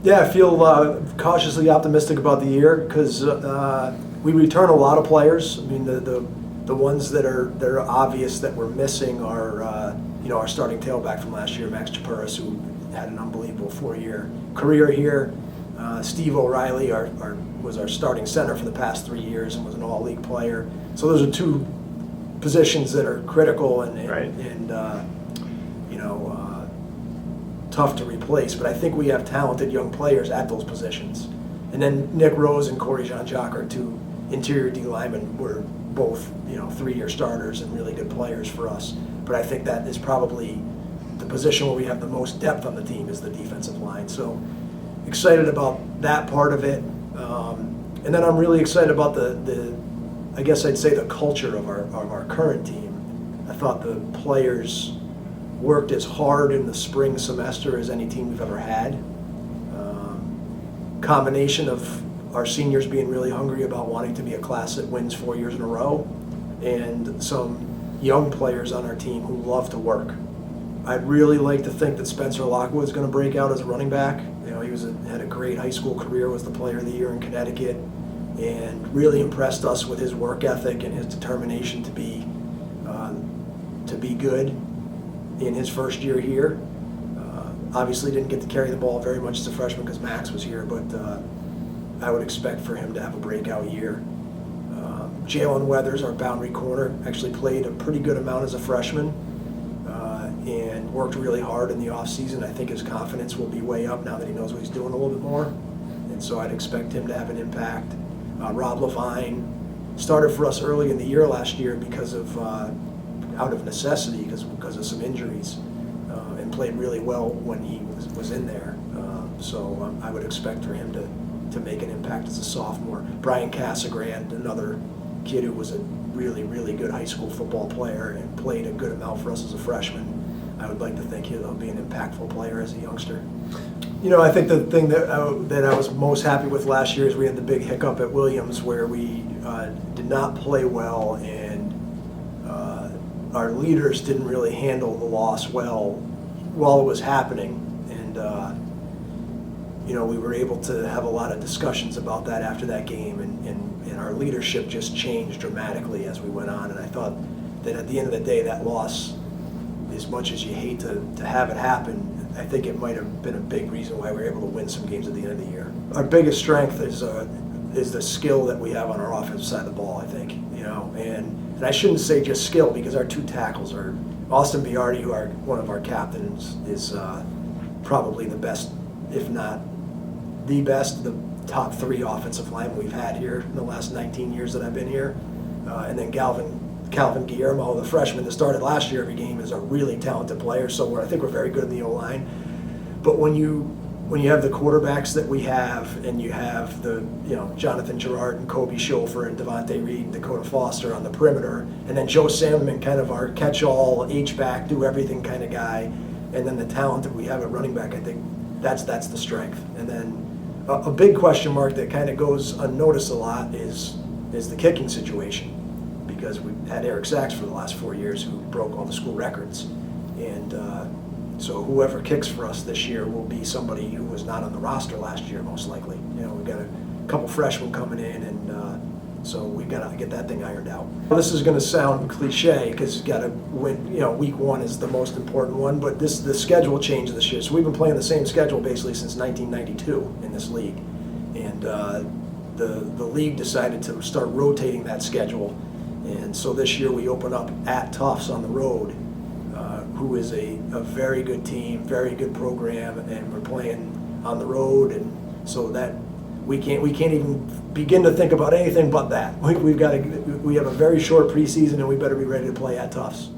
Yeah, I feel cautiously optimistic about the year because we return a lot of players. I mean, the ones that are obvious that we're missing are our starting tailback from last year, Max Chapuris, who had an unbelievable 4-year career here. Steve O'Reilly was our starting center for the past 3 years and was an all-league player. So those are two positions that are critical and Right. tough to replace. But I think we have talented young players at those positions. And then Nick Rose and Corey Jean-Jacques are two interior D linemen. Were both 3-year starters and really good players for us. But I think that is probably the position where we have the most depth on the team is the defensive line. So excited about that part of it. And then I'm really excited about the I guess I'd say the culture of our current team. I thought the players worked as hard in the spring semester as any team we've ever had. Combination of our seniors being really hungry about wanting to be a class that wins 4 years in a row, and some young players on our team who love to work. I'd really like to think that Spencer Lockwood's going to break out as a running back. He had a great high school career, was the player of the year in Connecticut, and really impressed us with his work ethic and his determination to be good in his first year here. Obviously didn't get to carry the ball very much as a freshman because Max was here, but I would expect for him to have a breakout year. Jalen Weathers, our boundary corner, actually played a pretty good amount as a freshman and worked really hard in the offseason. I think his confidence will be way up now that he knows what he's doing a little bit more, and so I'd expect him to have an impact. Rob Levine started for us early in the year last year because of out of necessity because of some injuries, and played really well when he was in there. So I would expect for him to make an impact as a sophomore. Brian Casagrande, another kid who was a really, really good high school football player and played a good amount for us as a freshman. I would like to think he'll be an impactful player as a youngster. I think the thing that I was most happy with last year is we had the big hiccup at Williams where we did not play well, and our leaders didn't really handle the loss well while it was happening. And we were able to have a lot of discussions about that after that game, and our leadership just changed dramatically as we went on. And I thought that at the end of the day, that loss, as much as you hate to have it happen, I think it might have been a big reason why we were able to win some games at the end of the year. Our biggest strength is the skill that we have on our offensive side of the ball, I think. And I shouldn't say just skill, because our two tackles are Austin Biardi, who one of our captains, is probably the best, if not the best, the top 3 offensive linemen we've had here in the last 19 years that I've been here. And then Calvin Guillermo, the freshman that started last year every game, is a really talented player. So I think we're very good in the O-line. But when you have the quarterbacks that we have, and you have the Jonathan Gerard and Kobe Schofer and Devontae Reed and Dakota Foster on the perimeter, and then Joe Salmon, kind of our catch-all, H-back, do-everything kind of guy, and then the talent that we have at running back, I think that's the strength. And then a big question mark that kind of goes unnoticed a lot is the kicking situation, because we've had Eric Sachs for the last 4 years, who broke all the school records. And so whoever kicks for us this year will be somebody who was not on the roster last year, most likely. We've got a couple freshmen coming in, and so we've got to get that thing ironed out. This is going to sound cliche, because you've got to win. Week 1 is the most important one, but the schedule changed this year. So we've been playing the same schedule basically since 1992 in this league. And the league decided to start rotating that schedule. And so this year we open up at Tufts on the road, who is a very good team, very good program, and we're playing on the road, and so that we can't even begin to think about anything but that. We have a very short preseason, and we better be ready to play at Tufts.